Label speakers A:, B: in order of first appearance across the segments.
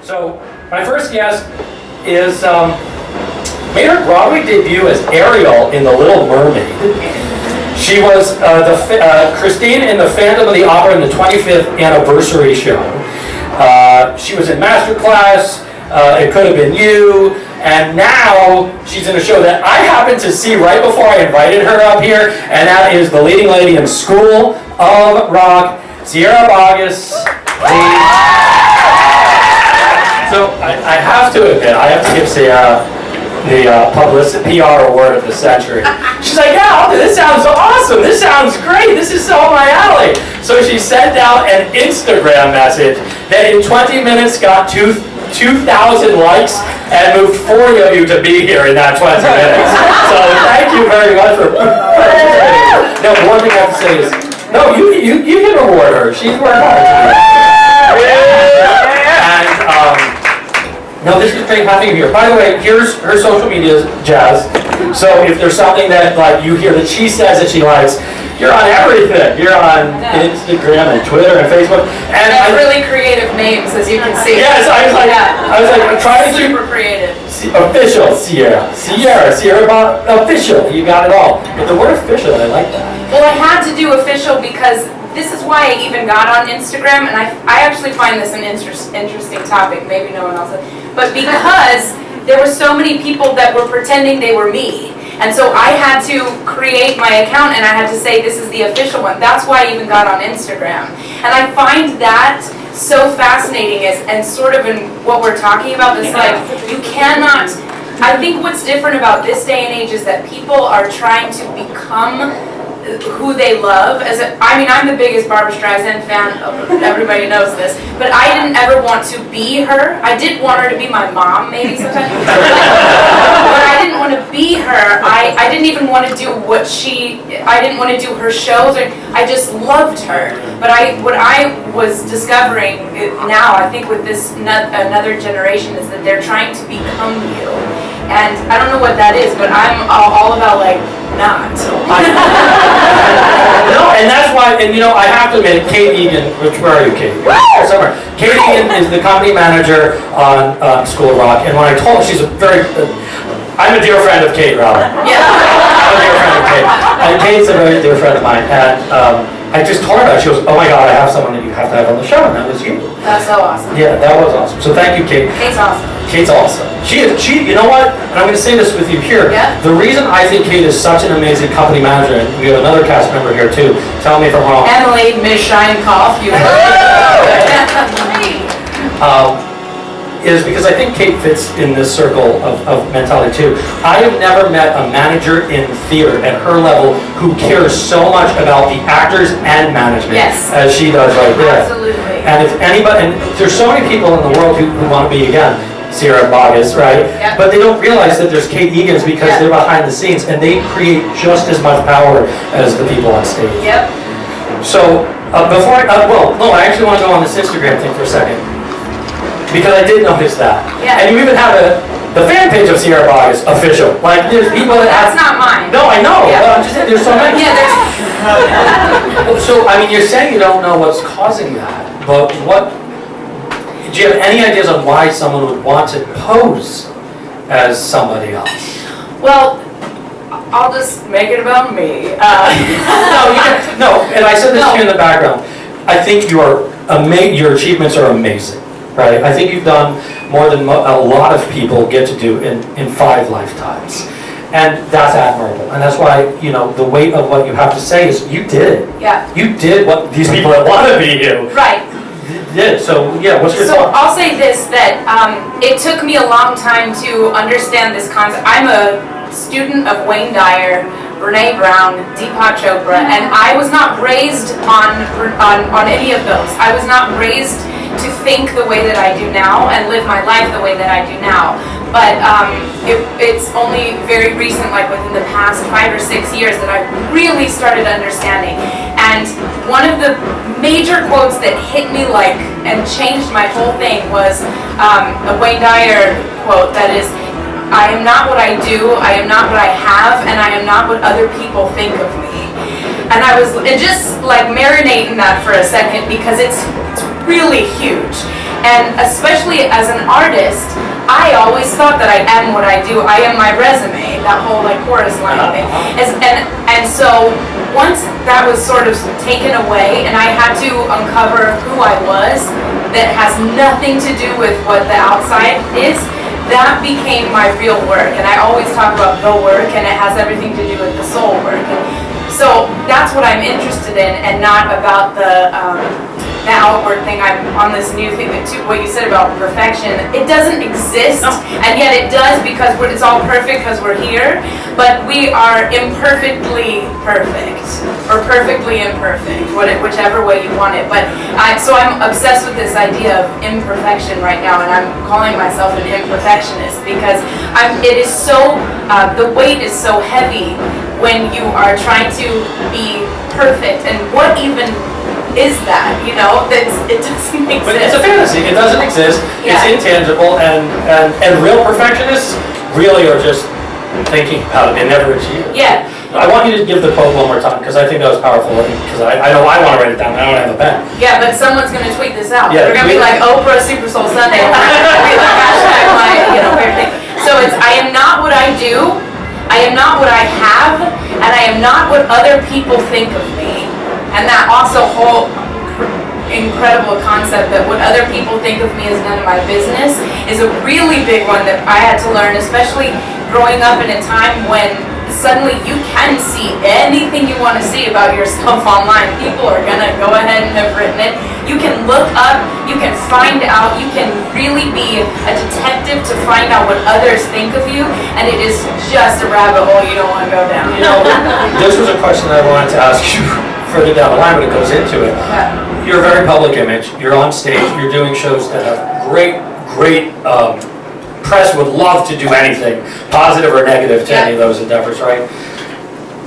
A: So my first guest is made her Broadway debut as Ariel in The Little Mermaid. She was Christine in the Phantom of the Opera in the 25th anniversary show. She was in Masterclass, It Could Have Been You, and now she's in a show that I happened to see right before I invited her up here, and that is the leading lady in School of Rock, Sierra Boggess. So I have to admit, I have to give Sierra the Publicity PR award of the century. She's like, yeah, this sounds awesome. This sounds great. This is so my alley. So she sent out an Instagram message that in 20 minutes got 2,000 likes and moved 40 of you to be here in that 20 minutes. So thank you very much for participating. No, one thing I have to say is, no, you can reward her. She's worked hard to do that. And no, this is great having you here. By the way, here's her social media jazz. So if there's something that like you hear that she says that she likes, you're on everything. You're on Instagram and Twitter and Facebook.
B: And really creative names, as you can see.
A: Yes, I was like, trying to keep
B: super creative.
A: Official Sierra official. You got it all. But the word official, I like that.
B: Well, I had to do official because this is why I even got on Instagram, and I actually find this an interesting topic. Maybe no one else does. But because there were so many people that were pretending they were me. And so I had to create my account and I had to say this is the official one. That's why I even got on Instagram. And I find that so fascinating and sort of in what we're talking about, this like, you cannot, I think what's different about this day and age is that people are trying to become who they love. I'm the biggest Barbra Streisand fan, everybody knows this, but I didn't ever want to be her. I did want her to be my mom, maybe sometimes, but I didn't want to be her. I didn't even want to do I didn't want to do her shows, I just loved her. But what I was discovering now, I think with this another generation, is that they're trying to become you. And I don't know what that is, but I'm all about like, not.
A: No, and that's why, and I have to admit, Kate Egan, where are you, Kate? Somewhere. Kate Egan is the company manager on School of Rock, and when I told her, she's I'm a dear friend of Kate, rather.
B: Yeah.
A: I'm a dear friend of Kate. And Kate's a very dear friend of mine, and I just told her that. She goes, oh my God, I have someone that you have to have on the show, and that was you.
B: That's so awesome.
A: Yeah, that was awesome. So thank you, Kate.
B: Kate's awesome.
A: Kate's awesome. She, you know what? And I'm going to say this with you here.
B: Yeah?
A: The reason I think Kate is such an amazing company manager, and we have another cast member here too. Tell me if I'm wrong.
B: Emily, Ms. Shinekoff, you
A: is because I think Kate fits in this circle of mentality too. I have never met a manager in theater at her level who cares so much about the actors and management as she does right there.
B: Absolutely.
A: And if anybody, and there's so many people in the world who want to be, again, Sierra Boggess, right? Yep. But they don't realize that there's Kate Egans because they're behind the scenes and they create just as much power as the people on stage.
B: Yep.
A: So before I actually want to go on this Instagram thing for a second. Because I did notice that.
B: Yeah.
A: And you even have the fan page of Sierra Boggess official. Like there's people that
B: That's not mine.
A: No, I know.
B: Yeah.
A: But I'm just saying there's so many.
B: Yeah,
A: So you're saying you don't know what's causing that, but do you have any ideas on why someone would want to pose as somebody else?
B: Well, I'll just make it about me.
A: No, and I said this to you in the background. I think your achievements are amazing. Right? I think you've done more than a lot of people get to do in 5 lifetimes. And that's admirable. And that's why, the weight of what you have to say is you did it.
B: Yeah.
A: You did what these people that want to be you
B: Right.
A: did. So, yeah, what's your thought?
B: So I'll say this, that it took me a long time to understand this concept. I'm a student of Wayne Dyer, Brene Brown, Deepak Chopra, and I was not raised on any of those. I was not raised to think the way that I do now and live my life the way that I do now. But it's only very recent, like within the past 5 or 6 years, that I really started understanding. And one of the major quotes that hit me and changed my whole thing was a Wayne Dyer quote that is, I am not what I do, I am not what I have, and I am not what other people think of me. And just marinate in that for a second because it's really huge. And especially as an artist, I always thought that I am what I do. I am my resume, that whole like chorus line thing. And so once that was sort of taken away and I had to uncover who I was that has nothing to do with what the outside is, that became my real work. And I always talk about the work, and it has everything to do with the soul work. So that's what I'm interested in, and not about the outward thing. I'm on this new thing that what you said about perfection. It doesn't exist, and yet it does, because it's all perfect because we're here. But we are imperfectly perfect, or perfectly imperfect, whichever way you want it. But so I'm obsessed with this idea of imperfection right now, and I'm calling myself an imperfectionist because it is so the weight is so heavy when you are trying to be perfect, and what even is that? You know, it doesn't exist.
A: But it's a fantasy. It doesn't exist.
B: Yeah.
A: It's intangible, and real perfectionists really are just thinking about it. They never achieve it.
B: Yeah.
A: I want you to give the quote one more time, because I think that was powerful. Because I know I want to write it down. I don't have a pen.
B: Yeah, but someone's going to tweet this out.
A: Yeah,
B: They're going to be like Oprah Super Soul Sunday. They're going to be like hashtag my weird thing. So it's I am not what I do. I am not what I have, and I am not what other people think of me. And that also whole incredible concept that what other people think of me is none of my business is a really big one that I had to learn, especially growing up in a time when suddenly you can see anything you want to see about yourself online. People are going to go ahead and have written it. You can look up, you can find out, you can really be a detective to find out what others think of you, and it is just a rabbit hole you don't want to go down.
A: You know, this was a question I wanted to ask you further down the line, but it goes into it.
B: Yeah.
A: You're a very public image. You're on stage. You're doing shows that have great press. Would love to do anything, positive or negative, to any of those endeavors, right?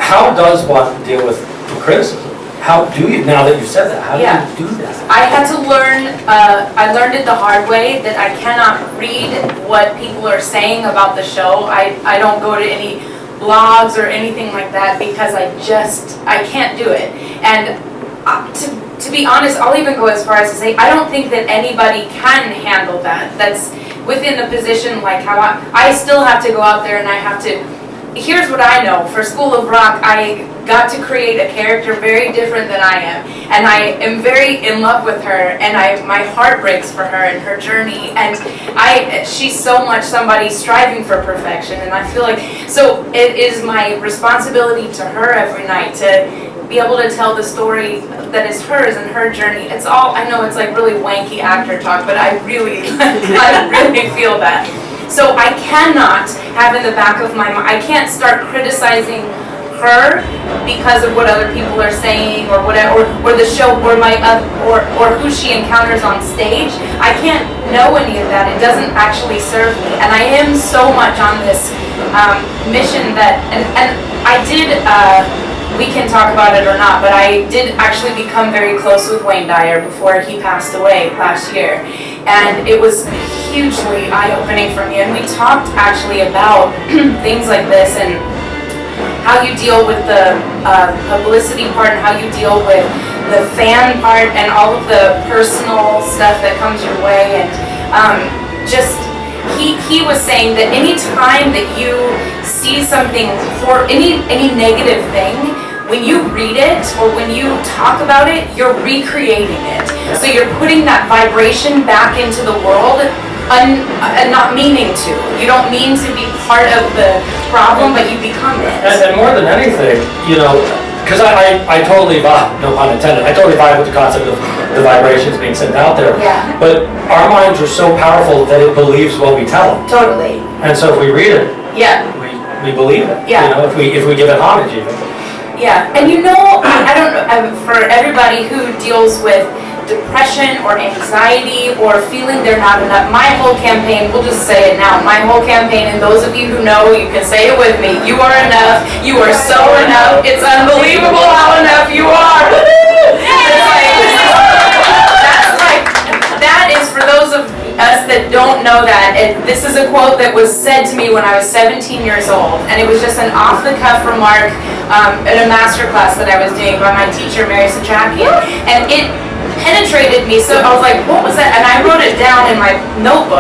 A: How does one deal with criticism? How do you, now that you've said that, how do you do that?
B: I had to learn, I learned it the hard way, that I cannot read what people are saying about the show. I don't go to any blogs or anything like that because I can't do it. And to be honest, I'll even go as far as to say, I don't think that anybody can handle that. That's within the position like how I still have to go out there and I have to, here's what I know. For School of Rock, I got to create a character very different than I am. And I am very in love with her, and my heart breaks for her and her journey. And she's so much somebody striving for perfection. And I feel like, so it is my responsibility to her every night to be able to tell the story that is hers and her journey. It's all, I know it's like really wanky actor talk, but I really feel that. So I cannot have in the back of my mind, I can't start criticizing her because of what other people are saying or whatever, or the show, or who she encounters on stage. I can't know any of that. It doesn't actually serve me. And I am so much on this mission that, and I did, we can talk about it or not, but I did actually become very close with Wayne Dyer before he passed away last year. And it was hugely eye-opening for me. And we talked actually about things like this and how you deal with the publicity part and how you deal with the fan part and all of the personal stuff that comes your way. And just, he was saying that any time that you see something, or any negative thing, when you read it or when you talk about it, you're recreating it. So you're putting that vibration back into the world and not meaning to. You don't mean to be part of the problem, but you become it.
A: And more than anything, you know, because I totally vibe, no pun intended, I totally vibe with the concept of the vibrations being sent out there.
B: Yeah.
A: But our minds are so powerful that it believes what we tell it.
B: Totally.
A: And so if we read it, we believe it.
B: Yeah.
A: You know, if we give it homage even.
B: Yeah, and you know, I don't know, for everybody who deals with depression or anxiety or feeling they're not enough, my whole campaign, we'll just say it now, my whole campaign, and those of you who know, you can say it with me, you are enough, you are so enough, it's unbelievable how enough you are. That is for those of us that don't know that. This is a quote that was said to me when I was 17 years old, and it was just an off-the-cuff remark at a master class that I was doing by my teacher, Mary Satrakian, and it penetrated me. So I was like, what was that? And I wrote it down in my notebook.